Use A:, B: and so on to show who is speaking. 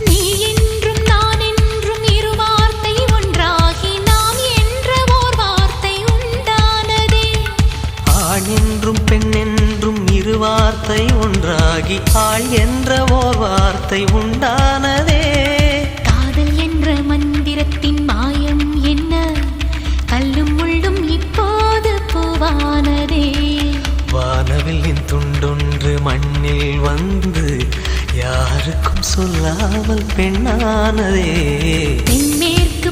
A: நீ என்றும் நான் என்றும் இரு வார்த்தை ஒன்றாகி நாம் என்ற ஓர் வார்த்தை உண்டானதே.
B: ஆண் என்றும் பெண் என்றும் இரு வார்த்தை ஒன்றாகி ஆள் என்ற ஓர் வார்த்தை உண்டானதே.
A: காதல் என்ற மந்திரத்தின் மாயம் என்ன, கல்லும் முள்ளும் இப்போது பூவானதே.
B: வானவில்லின் துண்டொன்று மண்ணில் வந்து யாருக்கும் சொல்லாமல் பெண்ணானதே.
A: தென்மேற்கு